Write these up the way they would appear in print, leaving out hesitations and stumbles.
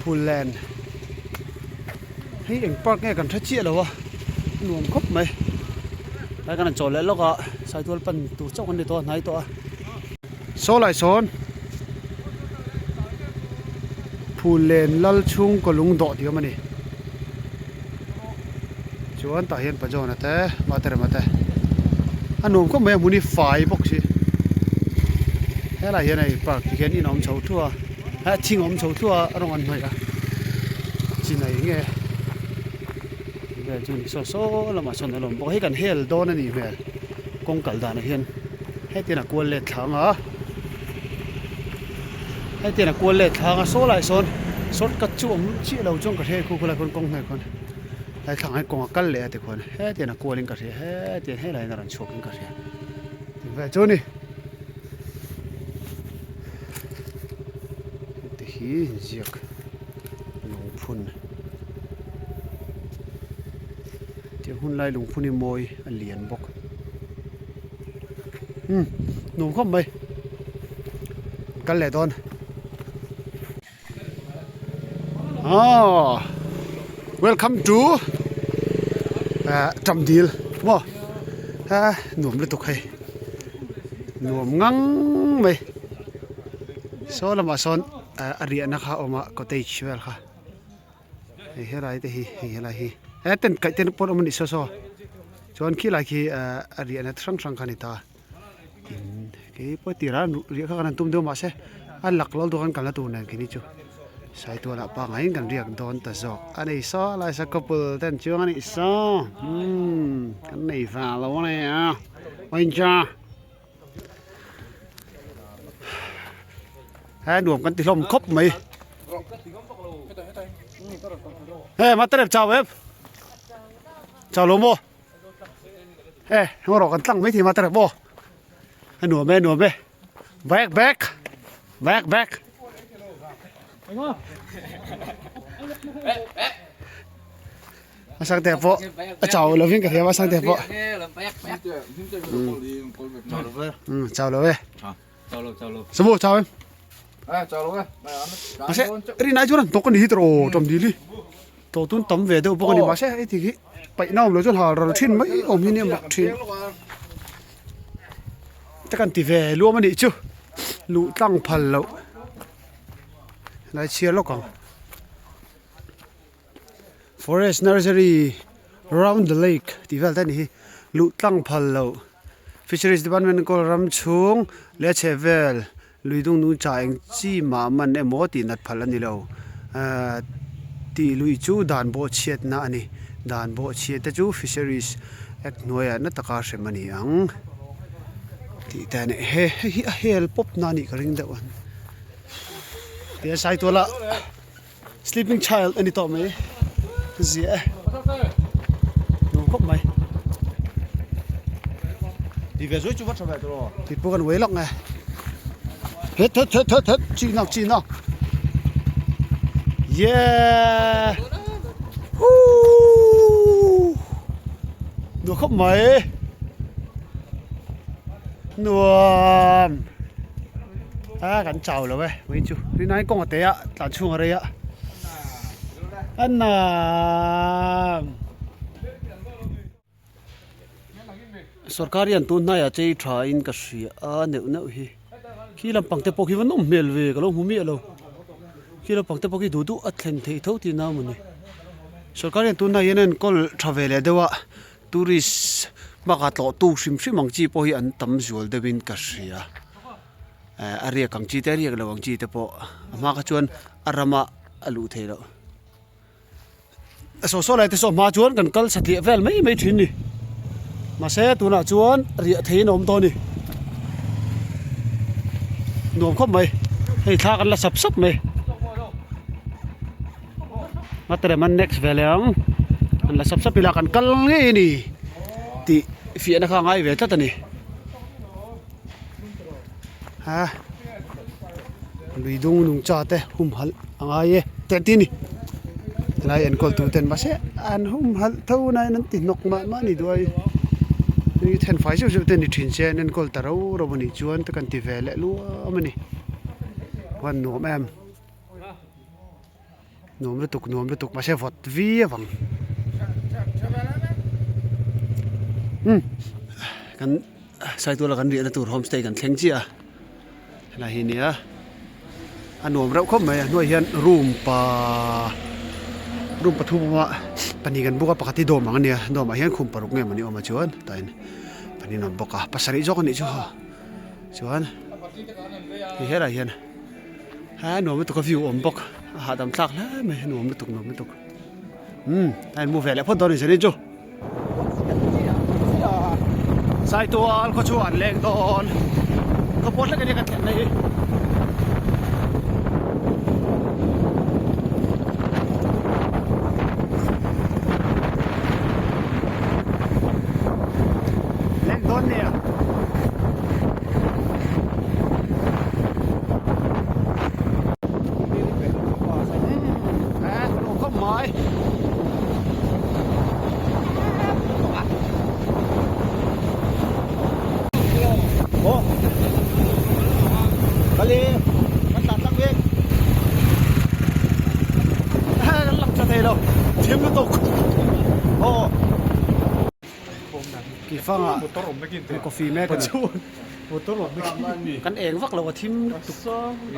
พูลแลนด์ให้เอ็งปากแง่กันทัดเชี่ยแล้ววะหน่วงครบไหมแล้วกันจอดแล้วก็ใส่ตัวปั่นตัวเจ้ากันในตัวไหนตัวโซ่ไหลโซนพูลแลนด์ลัลชุงก็ลุงดอดเดียวมันนี่ชวนตาเห็นประโยชน์นะแต่มาแต่อันหนุ่มก็ไม่มุนีฝ่ายบอกสิให้อะไรยังไงปากที่เห็นอีน้องเฉาทั่วให้ชิงอมเฉาทั่วรางวัลหน่อยอะจีไหนเงี้ยเดี๋ยวจูนี่โซ่แล้วมาชนอารมณ์บอกให้กันเฮลโดนนี่แม่กงกัลดานเห็นให้ตีนักกวนเล็ดทางอ่ะให้ตีนักกวนเล็ดทางอ่ะโซ่ไหลโซนสดกระจุ่มชี้เราจ้องกระเทยคู่คนละคนกงไหนคนไอ้ทางให้กงกัลเล็ดแต่คนให้ตีนักกวนลิงกระเทยให้ตีให้ไหลนรันโชกิงกระเทยถึงแบบจูนี่ที่เจียกลงพุนเจ้าหุ่นไล่ลงพุนนี่มวยเหรียญบกหนุ่มเข้าไปกันแหละตอนwelcome to จำดีลว่าหนุ่มเลยตกให้หนุ่มงั้งไปโซลมาซอนอารีนะคะออกมาก็ได้ช่วยค่ะเฮ้ยอะไรแต่เฮ้ยอะไรเฮ้ยเต้นไก่เต้นปนมันอิสโซจวนขี้ไรขี้อารีนะทั้งคันตากี่พอตีร้านเรียกกันตุ้มเดียวมาเสอันหลักเราดูกันละตัวนั่นกินนี่จูใส่ตัวละปางไงกันเรียกโดนตะจอกอันนี้ซ้ออะไรสักกปุ่นเต้นช่วงนี้ซ้อกันนี่ฟ้าเราเนี่ยวันจ้าหนุ่มกันติดลมครบไหมมาเตะเจ้าเว็บเจ้าลมโบมารอกันตั้งไม่ทีมาเตะโบหนุ่มแบกมาสังเตะโบเจ้าเราวิ่งกันเถอะมาสังเตะโบเจ้าเลยสมบูรณ์เจ้าchào luôn á. Mà sẽ đi nãy chỗ này tôi còn đi tàu trầm đi đi. Tàu tuấn tấm về đâu bọn đi mà sẽ thì cái bảy nào rồi cho họ rồi trên mấy ôm như niệm mặt trên. Ta cần tỉ về luôn mà đi chứ. Lũ tăng phần lậu. Lại chia lóc còn. Forest nursery around the lake tỉ về đây này lũ tăng phần lậu. Fisheries department có ram chung lẽ chế về lui đông nu cha anh chi mà mình em mót thì nát phật anh lâu thì lui chú đàn bộ chiết na anh đàn bộ chiết chú fisheries ek nuôi anh tất cả sẽ mình ang thì thế này he pop na ni cái ring đó anh thì saiตัวละ sleeping child anh to mấy gì à nụ khóc mày đi về dưới chú vắt sao về rồi thì bố con quế lọc này hết chi nào yeah được không mấy nuông gắn chào rồi mấy chú đi nói con ở té ạ tàn chuông ở đây ạ anh सरकारी अंतुन ना या चे ट्राइन का श्री ने ही khi làm bằng tế bọc khi vẫn nông miền về cái lông hú miệng lâu khi làm bằng tế bọc khi đủ athen thấy thấu thì nào mà nè सरकारी अंतुन này nên có travel đâu ạ tourist mà cả tổ tu sim mang chi po hi an tam zual de bin ka ria area kang chi te ria lo wang chi te po ma ka chuan arama alu the lo so lai te so ma chuan kan kal sathi vel mai thin ni mà sẽ tu nào chuan ria thei nom to ni nom khop mai hei tha kan la sap mai matre man next veleng an la sap ila kan kal nge ni ti fi na kha ngai ve ta ni ha lui dung nung cha te hum hal angai te ti ni lai en kol tu ten ma se an hum hal thau nai nan ti nok ma ni doi ni then phai su ten ni thin che nen kol tarau ro bani chuan ta kan ti ve le lu amani วันหนูแม่มหนูไม่ตุกมาเชฟฟอดวีฟังกันใส่ตัวละกันเรียนตัวโฮมสเตย์กันเทงเจียอะไรเนี้ยอันหนูเราเข้ามาหน่วยเฮียนรูมปทุมว่าปนีกันบุกปกติโดมมันเนี่ยโดมมาเฮียนคุมปรุกเงี้ยมันนี่ออกมาชวนแต่ปนีนนบุกภาษาอีจกันนี่ชัวชวนเฮียอะไรเฮียนหนูไม่ตุกฟิวอมบุกหาดำซักแล้วไม่หนูไม่ตุกแต่มูเฟลแล้วพ่นตอนนี้เสร็จจูใส่ตัวก็ชวนแรงตอนก็ปวดแล้วกันเนี่ยกันแค่ไหนแรงตอนเนี่ยลงเข้าไม้โอ้กะลีมันตัดสักเวกกันหลังจะเทเราเทียมกันตกโอ้กี่ฟังอ่ะกาแฟแม่กันกันเองฟักเราว่าทิมตุกซ้อมเ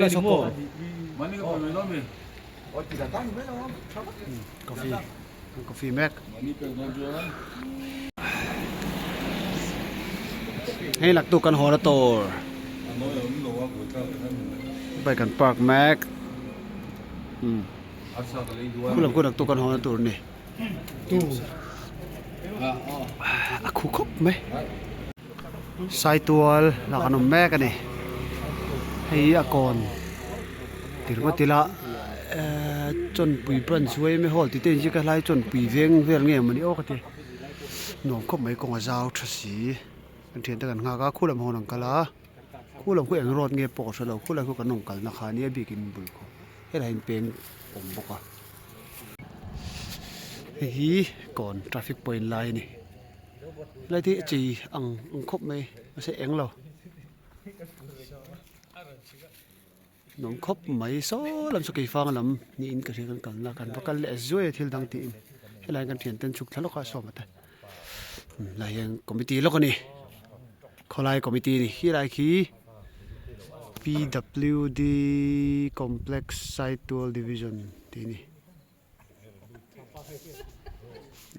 ลยสกอกาแฟแม็กให้หลักตุกันฮอร์โตไปกันปาร์คแม็กคุณหลักตุกันฮอร์โตนี่คู่ครบไหมใส่ตัวหลักขนมแม่กันนี่ให้อากรถึงว่าทีละจนปีปรันช่วยไม่หอดที่เต้นชิคกี้พายจนปีเวียงเงี้ยมันนี่โอ้กันทีหนุ่มก็ไม่กงอาเจ้าทศีกันเทียนตะกันงาก็คู่ลำหอนังกะละคู่ลำคู่เองรถเงี้ยปกติเราคู่ลำคู่กันนงกันนะคะนี่บีกินบุญเขาให้ได้เห็นเป็นผมบอกว่าเฮ้ยก่อนทราฟิกพอยต์ไลน์นี่ไลน์ที่จีอังครบไหมไม่ใช่เองเราหนุ่มครบไหมโซ่ลำสกีฟังลำนี่อินกันเทียนกันละกันเพราะกันเละช่วยที่ดังตีนให้ไลน์กันเทียนเต้นชุกทะเลาะกันสอบมาแต่ไลน์ยังคอมมิตี้แล้วก็นี่เขาไลน์คอมมิตี้นี่ที่ไลน์คือ PWD Complex Site Dual Division ที่นี่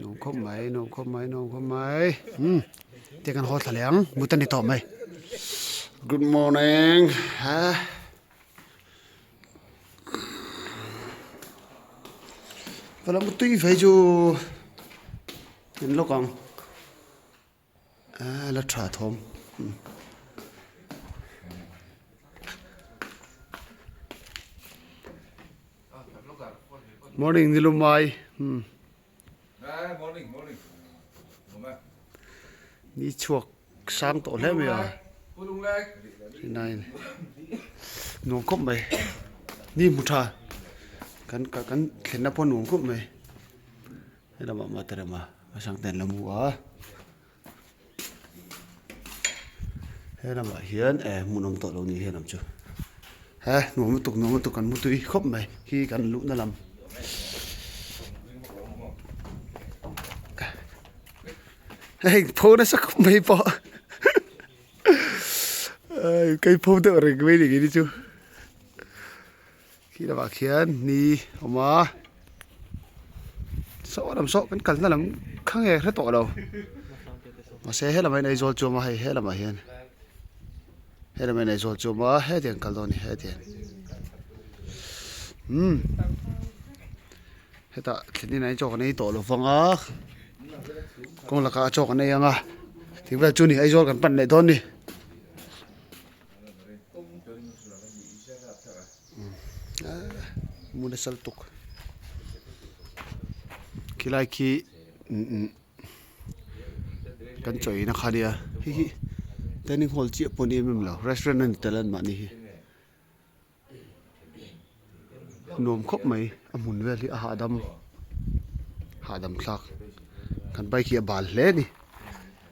น้องคบไหมเดี๋ยวกันหอแถลงมุตันนี่ตอบไหม Good morning ฮะเวลามุตุยไฟจูเห็นลูกกังแล้วถ่าทอมMorning นี่ลุงไม้morning นี่ช่วงสามตัวแล้วมั้ยอ่ะ ผู้ลุงเล็ก ที่ไหนน้องคบไหมนี่มุทากันเห็นนะพ่อน้องคบไหมให้เรามาแต่ละมาสั่งแต่ละมัวให้เรามาเฮียนมุนองตัวเรานี่เฮียนำจูฮะน้องมุตุกันมุตุยคบไหมขี้กันลุนั่นลำเฮ้ยพูดนะสักไม่พอใครพูดตัวอะไรก็ไม่ได้กินจูขี้ระบาดเขียนนี่ออกมาโซ่ดำโซ่กันนั่นแหละข้างแง่แค่ตัวเรามาเสียให้เราไม่ในโซนจูมาให้เรามาเห็นให้เราไม่ในโซนจูมาให้เดียนกันตอนนี้ให้เดียนให้ตาทีนี้ไหนโจกันนี้ตัวเราฟังอ่ะกงหลักโจกันนี้ยังอ่ะถึงเวลาจูนี่ไอโซกันปั่นในตอนนี้มุนสัลตุกคิลายคีกันจ่อยนะคะเดียฮิแต่นี่ฮอลจีปนเอ็มแล้วร้านนั่นแต่ละมานี่นมครบไหมอมุนเวลีหาดำซักกันไปขี้บาลเล่นี่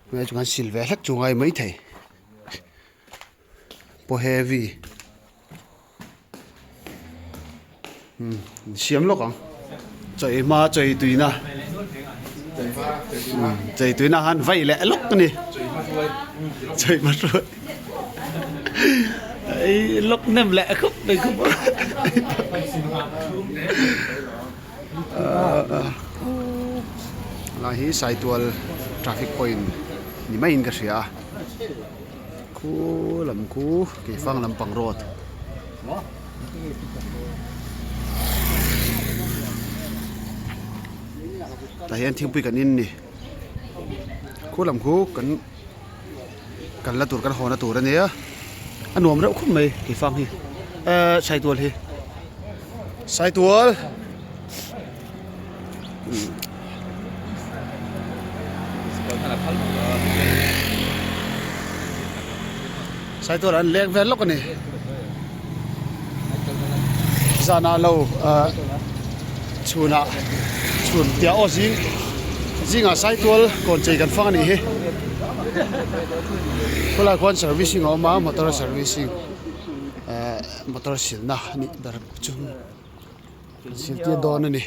แม่จุกันซิลเวลักจุงไงไม่ไทยพอเฮฟวี่ xiêm lốc à chạy mà chạy tùy na chạy tùy na hắn vậy lẽ lốc này chạy mà rồi ấy lốc nem lẽ khúc đây khúc là hi sai tual traffic point ni mai in ka ria khu lam khu ke phang lam pang road ta hian thing pui kan in ni khu lam khu kan la tur kan hona tur ania anuam reuh khum mai ke phang hi sai tual hi sai tual sai tual an lek vel lok ani zana lo chun tia o zinga sai tual kon chei kan phang ani hi kola kon servicing oma motor servicing motor silna ni dar chung sil tia don ani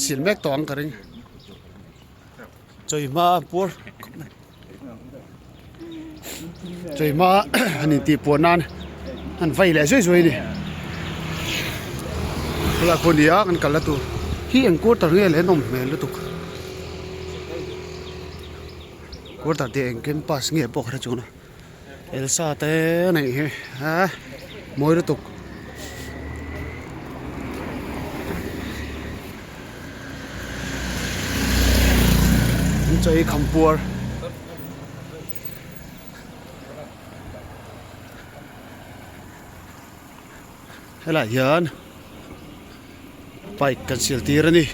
sil mek tong karing choi ma pur choi ma ani ti puanan an vai le zoi zoi ni kola konia kan kalatu hi ang ko tar nge le nom me lutuk ko tar de ang ken pas nge pok ra chuna elsa te nei he ha moi lutuk choi khampur hela yan pai kan sil tir ani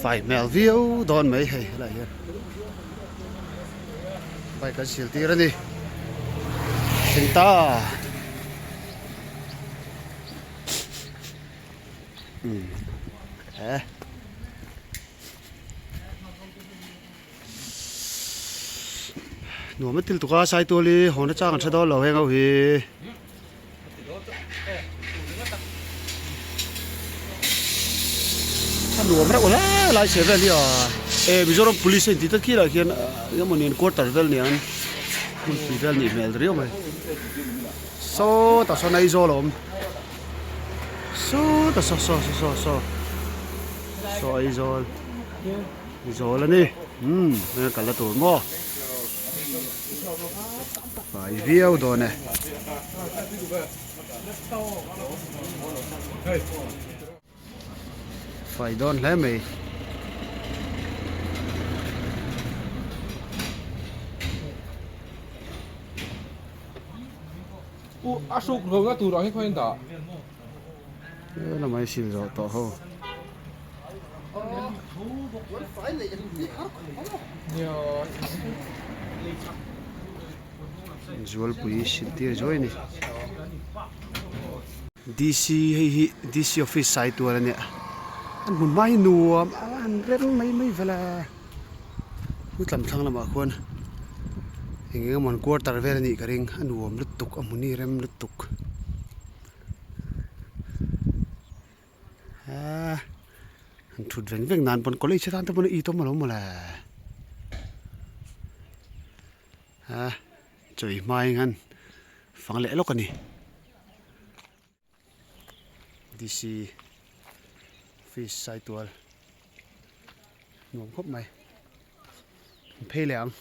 fai mel view don mai he hela yan pai kan sil tir ani sinta nuam til tuka sai tu li hona chang cha do lo heng au hi nuam ra ola lai se vel ya Mizoram police ti ta ki la kian yamonin quarter vel ni an kun pi vel ni mel rio mai so ta so nai zo lom so ta so ai zo la ni ne ka la tu mo phải viêu đồ này phải đón lấy mày asuk lo nga tu ro he khoin ta là mày xin rồi tao không Zual pui sintir joy ni DC office site tu ani an mun mai nuam an rem mai vela hutlam thang lama khon hinge mon quarter ver ni karing anuam lutuk amuni rem lutuk an thut veng nan pon college tan ta pon I to malo mala choi mai ngan phang le lo kani DC fish sai tual nuam khop mai phei leang